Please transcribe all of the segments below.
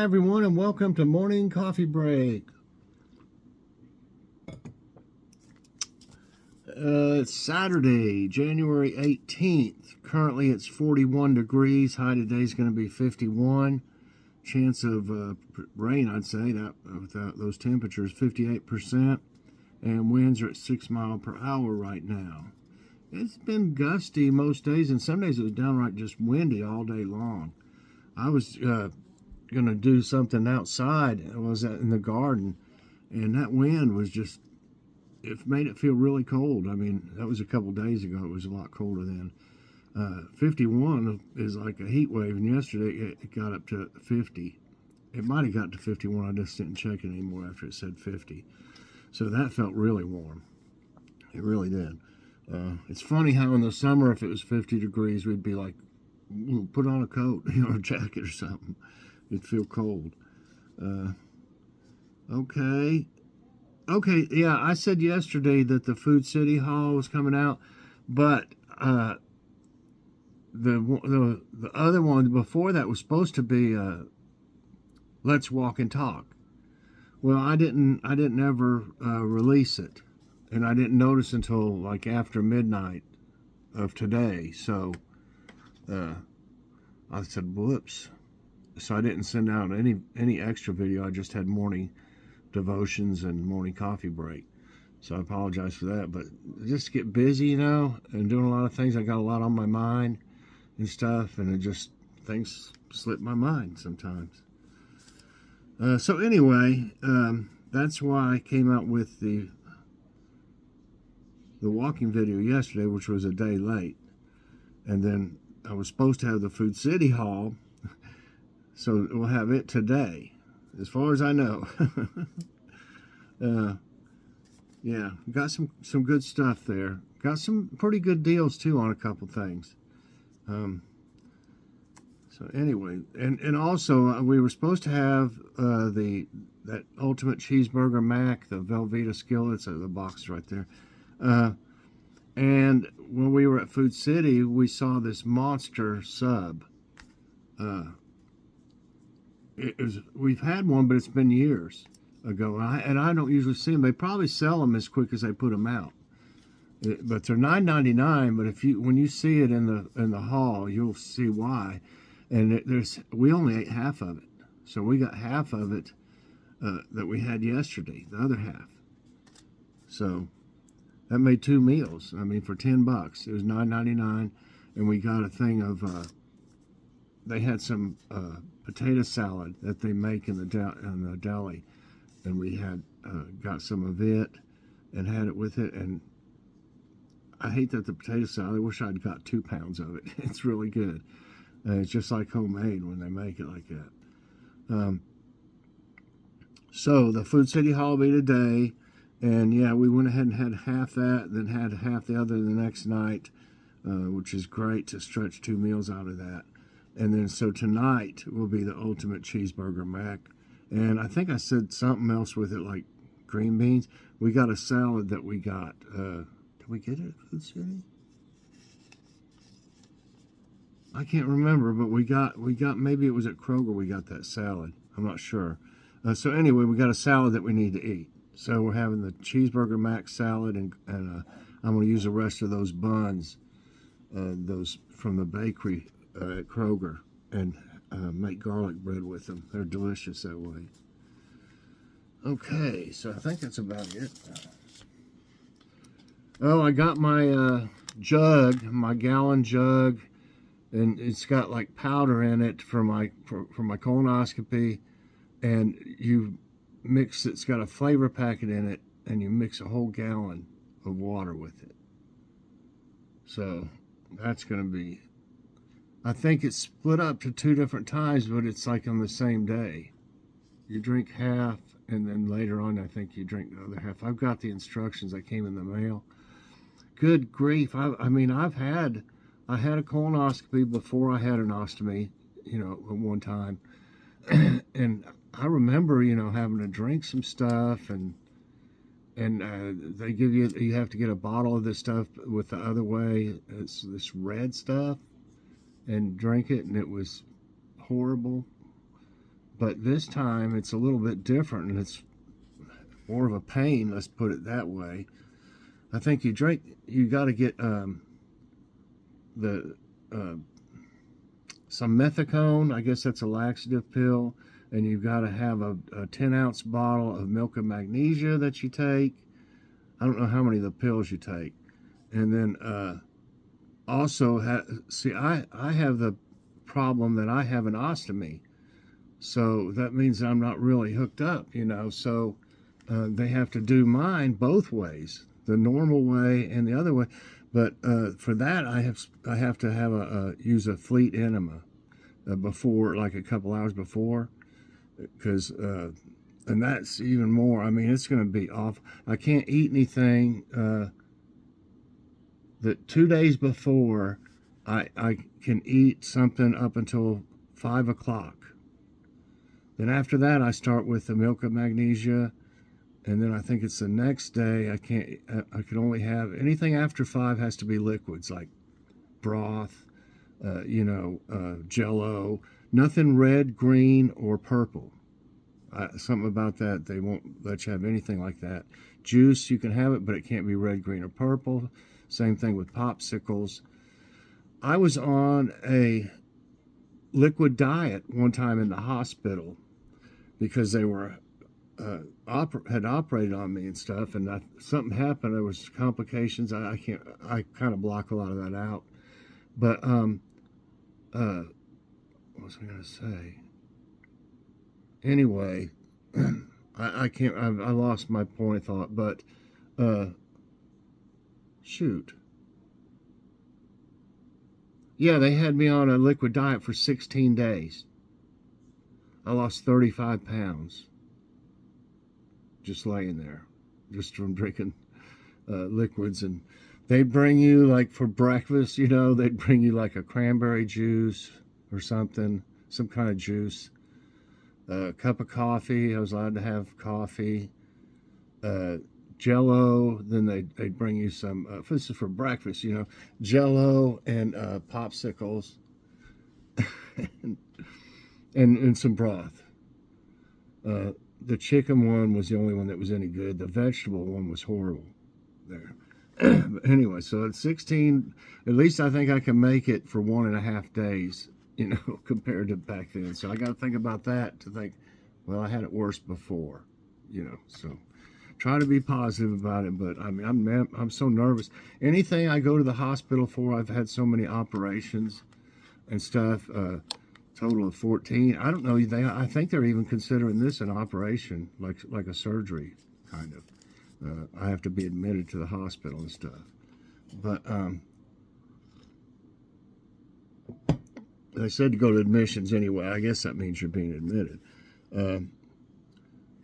everyone, and welcome to Morning Coffee Break. It's Saturday, January 18th. Currently it's 41 degrees. High today is going to be 51. Chance of rain, I'd say, that without those temperatures, 58%. And winds are at 6 miles per hour right now. It's been gusty most days, and some days it was downright just windy all day long. I was going to do something outside. I was in the garden, and that wind was just, it made it feel really cold. I mean, that was a couple days ago. It was a lot colder then. 51 is like a heat wave, and yesterday it got up to 50. It might have got to 51. I just didn't check it anymore after it said 50. So that felt really warm. It really did. It's funny how in the summer, if it was 50 degrees, we'd be like, put on a coat, a jacket or something. It'd feel cold. Okay, yeah, I said yesterday that the Food City Hall was coming out, but the other one before that was supposed to be Let's Walk and Talk. Well, I didn't ever release it, and I didn't notice until like after midnight of today. So I said, whoops. So I didn't send out any extra video. I just had morning devotions and morning coffee break. So I apologize for that. But just get busy, and doing a lot of things. I got a lot on my mind and stuff, and things slip my mind sometimes. So anyway, that's why I came out with the walking video yesterday, which was a day late. And then I was supposed to have the Food City Hall, so we'll have it today, as far as I know. Yeah, got some good stuff there. Got some pretty good deals too on a couple things. So anyway, and also we were supposed to have that Ultimate Cheeseburger Mac, the Velveeta skillets, the box is right there. And when we were at Food City, we saw this monster sub. We've had one, but it's been years ago, and I don't usually see them. They probably sell them as quick as they put them out. But they're $9.99. But when you see it in the hall, you'll see why. And we only ate half of it, so we got half of it that we had yesterday. The other half. So that made 2 meals. I mean, for $10, it was $9.99, and we got a thing of. They had some potato salad that they make in the deli, and we had got some of it and had it with it. And I hate that the potato salad. I wish I'd got 2 pounds of it. It's really good. It's just like homemade when they make it like that. So the Food City Hall will be today. And yeah, we went ahead and had half that, then had half the other the next night, which is great to stretch 2 meals out of that. And then so tonight will be the Ultimate Cheeseburger Mac. And I think I said something else with it, like green beans. We got a salad that we got. Did we get it at Food City? I can't remember, but we got maybe it was at Kroger we got that salad. I'm not sure. So anyway, we got a salad that we need to eat. So we're having the Cheeseburger Mac salad, and I'm going to use the rest of those buns, those from the bakery at Kroger, and make garlic bread with them. They're delicious that way. Okay, so I think that's about it. Oh, I got my jug, my gallon jug, and it's got like powder in it for my colonoscopy, and you mix, it's got a flavor packet in it, and you mix a whole gallon of water with it. So that's going to be, I think it's split up to 2 different times, but it's like on the same day. You drink half, and then later on I think you drink the other half. I've got the instructions that came in the mail. Good grief. I mean, I had a colonoscopy before I had an ostomy, at one time. And I remember, having to drink some stuff, and they give you have to get a bottle of this stuff with the other way. It's this red stuff, and drink it, and it was horrible. but this time it's a little bit different, and it's more of a pain, let's put it that way. I think you got to get the some methicone. I guess that's a laxative pill. And you've got to have a 10-ounce bottle of milk of magnesia that you take. I don't know how many of the pills you take. And then also, I have the problem that I have an ostomy. So that means I'm not really hooked up, you know. So they have to do mine both ways, the normal way and the other way. But for that, I have to have use a Fleet enema before, like a couple hours before, because and that's even more. I mean, it's going to be off. I can't eat anything. That 2 days before, I can eat something up until 5 o'clock. Then after that, I start with the milk of magnesia, and then I think it's the next day. I can only have anything after 5 has to be liquids like broth, Jello. Nothing red, green, or purple. Something about that, they won't let you have anything like that. Juice, you can have it, but it can't be red, green, or purple. Same thing with popsicles. I was on a liquid diet one time in the hospital because they were had operated on me and stuff, and something happened. There was complications. I kind of block a lot of that out. But what was I going to say? Anyway, I can't. I lost my point of thought. But shoot. Yeah, they had me on a liquid diet for 16 days. I lost 35 pounds just laying there, just from drinking liquids. And they'd bring you, like for breakfast, they'd bring you like a cranberry juice or something, some kind of juice, a cup of coffee. I was allowed to have coffee, Jello. Then they'd bring you some, this is for breakfast, Jello and popsicles and some broth. The chicken one was the only one that was any good. The vegetable one was horrible there. But anyway, so at 16, at least I think I can make it for 1.5 days, compared to back then. So I got to think about that to think, well, I had it worse before, so try to be positive about it. But I mean, I'm so nervous. Anything I go to the hospital for, I've had so many operations and stuff, total of 14. I don't know. I think they're even considering this an operation, like a surgery, kind of. I have to be admitted to the hospital and stuff. But they said to go to admissions anyway. I guess that means you're being admitted.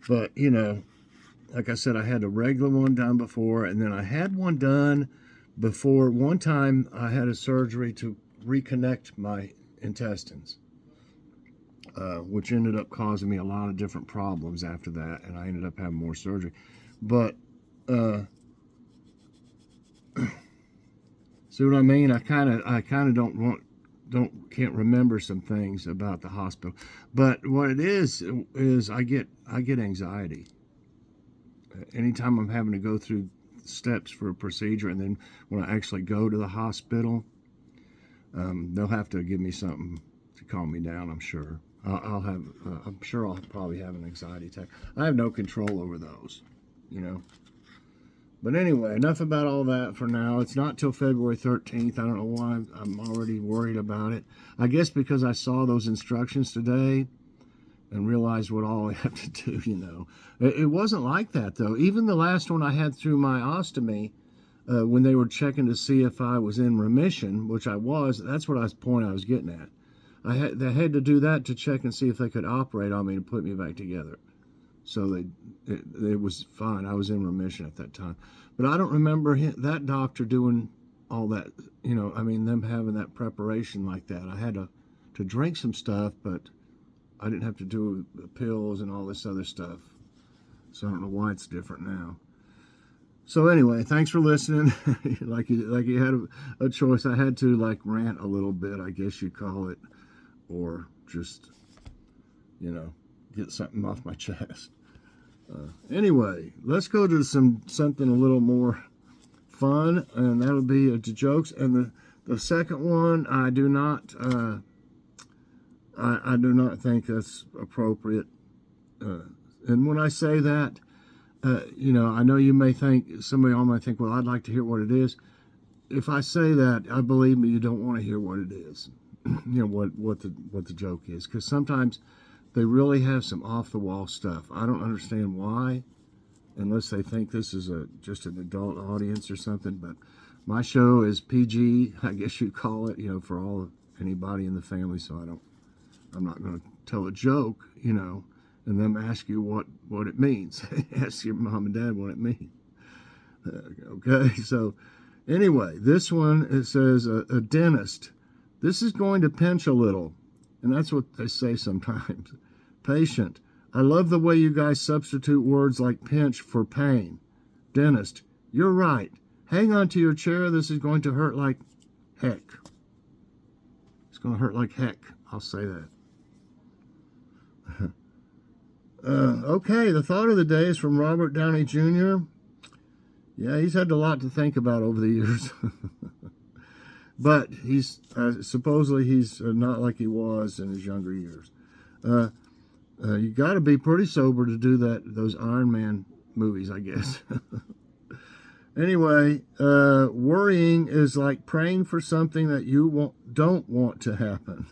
But, like I said, I had a regular one done before, and then I had one done before. One time I had a surgery to reconnect my intestines, which ended up causing me a lot of different problems after that, and I ended up having more surgery. But see what I mean? I kind of can't remember some things about the hospital. But what it is I get anxiety anytime I'm having to go through steps for a procedure, and then when I actually go to the hospital, they'll have to give me something to calm me down. I'm sure I'm sure I'll probably have an anxiety attack. I have no control over those, But anyway, enough about all that for now. It's not till February 13th. I don't know why I'm already worried about it. I guess because I saw those instructions today and realized what all I have to do, It wasn't like that, though. Even the last one I had through my ostomy, when they were checking to see if I was in remission, which I was, that's what point I was getting at. They had to do that to check and see if they could operate on me to put me back together. So it was fine. I was in remission at that time. But I don't remember that doctor doing all that, them having that preparation like that. I had to drink some stuff, but I didn't have to do the pills and all this other stuff. So I don't know why it's different now. So anyway, thanks for listening. like you had a choice. I had to rant a little bit, I guess you'd call it, or just, get something off my chest. Anyway, let's go to something a little more fun, and that'll be the jokes. And the second one, I do not I do not think that's appropriate. And when I say that, you know, I know you may think, somebody might think, well, I'd like to hear what it is. If I say that, I believe me, you don't want to hear what it is. You know, what the joke is, because sometimes they really have some off-the-wall stuff. I don't understand why, unless they think this is just an adult audience or something. But my show is PG, I guess you'd call it, you know, for anybody in the family. So I'm not going to tell a joke, you know, and then ask you what it means. Ask your mom and dad what it means. Okay, so anyway, this one, it says a dentist. This is going to pinch a little, and that's what they say sometimes. Patient. I love the way you guys substitute words like pinch for pain. Dentist. You're right. Hang on to your chair. This is going to hurt like heck. It's going to hurt like heck. I'll say that. Okay, the thought of the day is from Robert Downey Jr. Yeah, he's had a lot to think about over the years. But he's supposedly he's not like he was in his younger years. You got to be pretty sober to do those Iron Man movies, I guess. Anyway, worrying is like praying for something that you don't want to happen.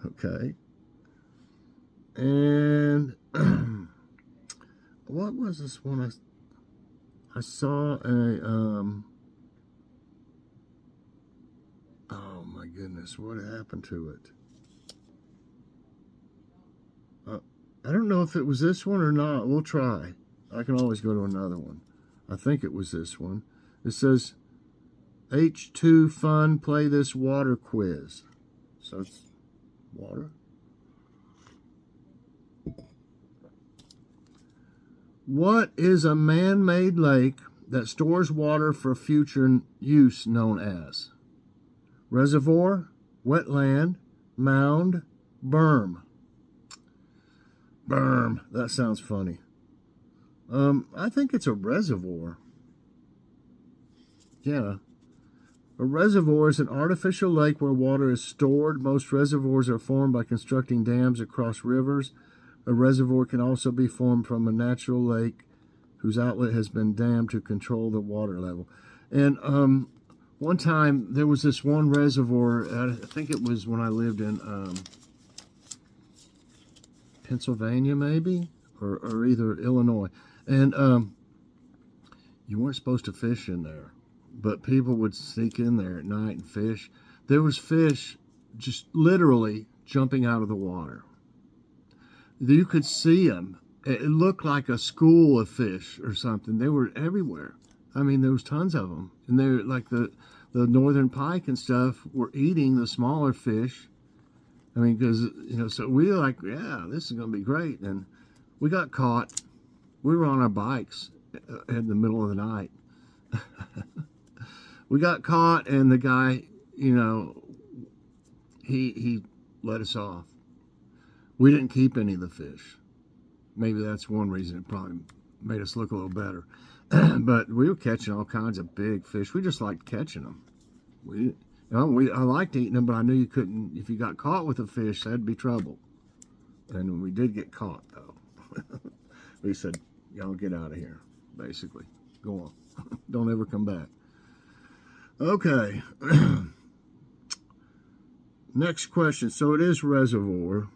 Okay. And what was this one? I saw a oh my goodness, what happened to it? I don't know if it was this one or not. We'll try. I can always go to another one. I think it was this one. It says, H2 fun, play this water quiz. So it's water. What is a man-made lake that stores water for future use known as? Reservoir, wetland, mound, berm. Berm. That sounds funny. I think it's a reservoir. Yeah. A reservoir is an artificial lake where water is stored. Most reservoirs are formed by constructing dams across rivers. A reservoir can also be formed from a natural lake whose outlet has been dammed to control the water level. And one time there was this one reservoir, I think it was when I lived in Pennsylvania maybe, or either Illinois. And you weren't supposed to fish in there, but people would sneak in there at night and fish. There was fish just literally jumping out of the water. You could see them. It looked like a school of fish or something. They were everywhere. I mean, there was tons of them. And they're like the northern pike and stuff were eating the smaller fish. I mean, because, you know, so we were like, yeah, this is going to be great. And we got caught. We were on our bikes in the middle of the night. We got caught, and the guy, you know, he let us off. We didn't keep any of the fish. Maybe that's one reason it probably made us look a little better. But we were catching all kinds of big fish. We just liked catching them. I liked eating them, but I knew you couldn't. If you got caught with a fish, that'd be trouble. And we did get caught, though. We said, y'all get out of here, basically. Go on. Don't ever come back. Okay. Next question. So it is reservoir.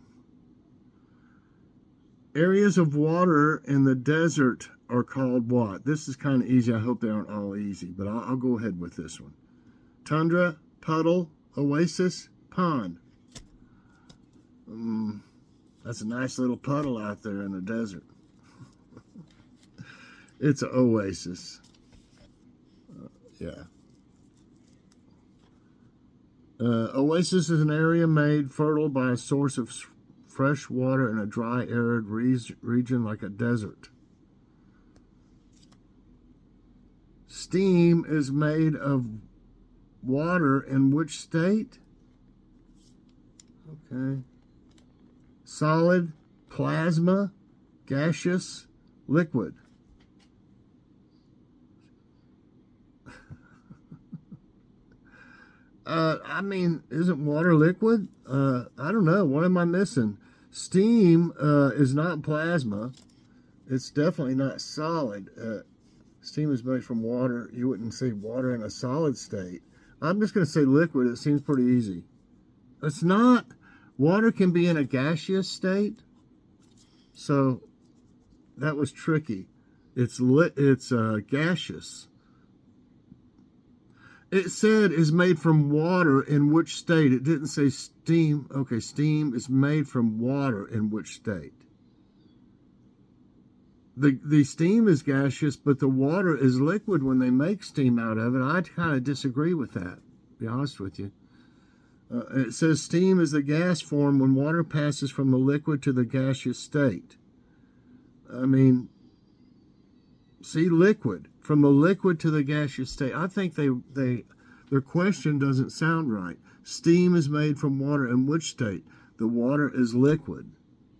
Areas of water in the desert are called what? This is kind of easy. I hope they aren't all easy, but I'll go ahead with this one. Tundra, puddle, oasis, pond. That's a nice little puddle out there in the desert. It's an oasis. Yeah. Oasis is an area made fertile by a source of fresh water in a dry, arid region like a desert. Steam is made of water in which state? Okay. Solid, plasma, gaseous, liquid? I mean, isn't water liquid? I don't know. What am I missing? Steam is not plasma. It's definitely not solid. Steam is made from water. You wouldn't say water in a solid state. I'm just going to say liquid. It seems pretty easy. It's not. Water can be in a gaseous state. So that was tricky. It's gaseous. It said is made from water in which state. It didn't say steam. Okay, steam is made from water in which state. The steam is gaseous, but the water is liquid when they make steam out of it. I kind of disagree with that, to be honest with you. It says steam is the gas form when water passes from the liquid to the gaseous state. I mean, see, liquid. From the liquid to the gaseous state. I think their question doesn't sound right. Steam is made from water in which state? The water is liquid.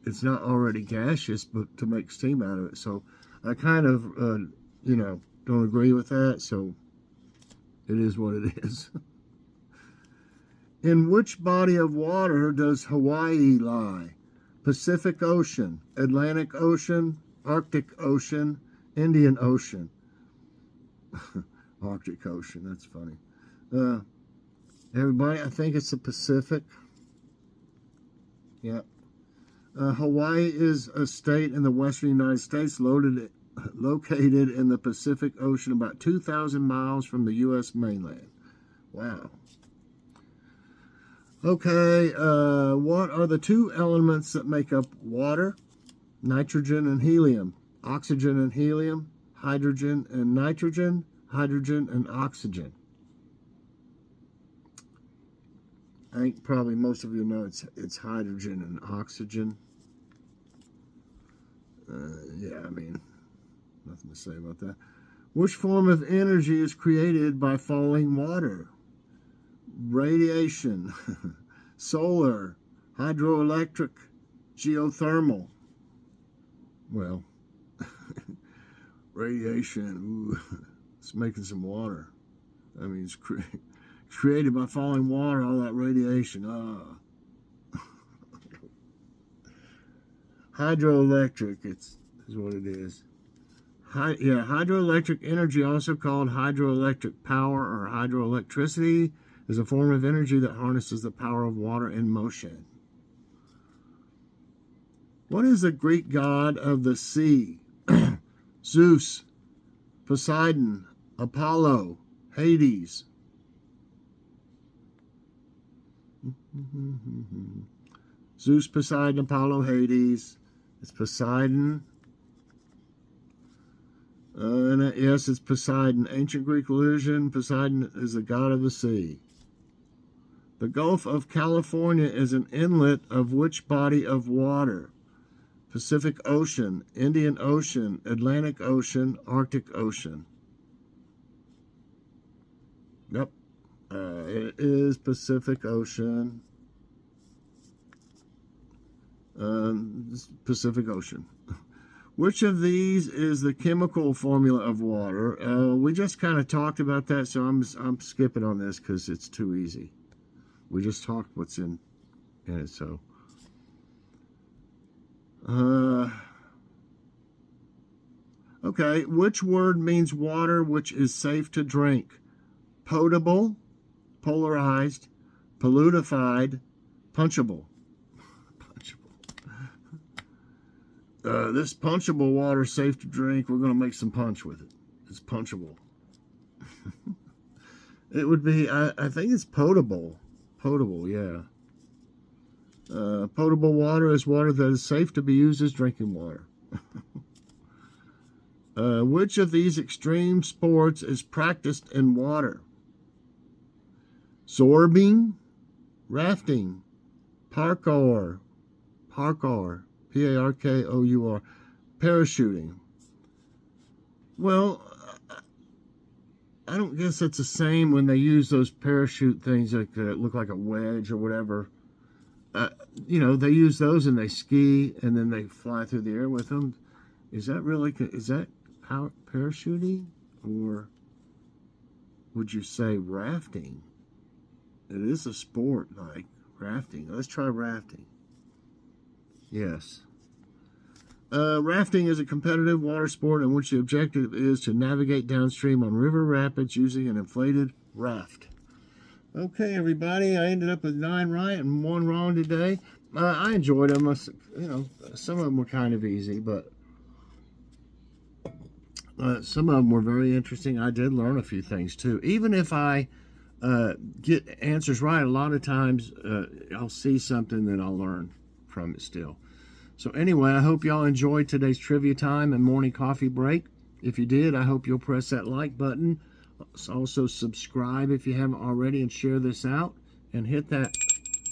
It's not already gaseous, but to make steam out of it. So I kind of, don't agree with that. So it is what it is. In which body of water does Hawaii lie? Pacific Ocean, Atlantic Ocean, Arctic Ocean, Indian Ocean. Arctic Ocean, that's funny. Everybody, I think it's the Pacific. Yeah. Hawaii is a state in the western United States located in the Pacific Ocean about 2,000 miles from the U.S. mainland. Wow. Okay, what are the two elements that make up water? Nitrogen and helium. Oxygen and helium. Hydrogen and nitrogen. Hydrogen and oxygen. I think probably most of you know it's hydrogen and oxygen. Yeah, I mean, nothing to say about that. Which form of energy is created by falling water? Radiation, solar, hydroelectric, geothermal. Well, radiation, ooh, it's making some water. I mean, it's created by falling water, all that radiation. Hydroelectric, is what it is. Hydroelectric energy, also called hydroelectric power or hydroelectricity, is a form of energy that harnesses the power of water in motion. What is the Greek god of the sea? Zeus, Poseidon, Apollo, Hades. Zeus, Poseidon, Apollo, Hades. It's Poseidon. Yes, it's Poseidon. Ancient Greek illusion. Poseidon is the god of the sea. The Gulf of California is an inlet of which body of water? Pacific Ocean, Indian Ocean, Atlantic Ocean, Arctic Ocean. Yep. It is Pacific Ocean. Pacific Ocean. Which of these is the chemical formula of water? We just kind of talked about that, so I'm skipping on this because it's too easy. We just talked what's in it, so. Okay, which word means water which is safe to drink? Potable, polarized, pollutified, punchable. This punchable water is safe to drink. We're going to make some punch with it. It's punchable. It would be, I think it's potable. Potable, yeah. Potable water is water that is safe to be used as drinking water. Which of these extreme sports is practiced in water? Sorbing, rafting, parkour, P-A-R-K-O-U-R, parachuting. Well, I don't guess it's the same when they use those parachute things that look like a wedge or whatever. you know, they use those and they ski and then they fly through the air with them. Is that parachuting, or would you say rafting? It is a sport like rafting. Let's try rafting. Yes. Rafting is a competitive water sport in which the objective is to navigate downstream on river rapids using an inflated raft. Okay, everybody, I ended up with 9 right and 1 wrong today. I enjoyed them. You know, some of them were kind of easy, but some of them were very interesting. I did learn a few things, too. Even if I get answers right, a lot of times I'll see something that I'll learn from it still. So anyway, I hope y'all enjoyed today's trivia time and morning coffee break. If you did, I hope you'll press that like button. Also subscribe if you haven't already, and share this out and hit that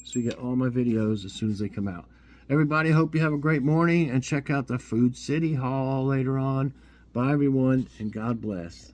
so you get all my videos as soon as they come out. Everybody, hope you have a great morning, and check out the Food City Hall later on. Bye everyone, and God bless.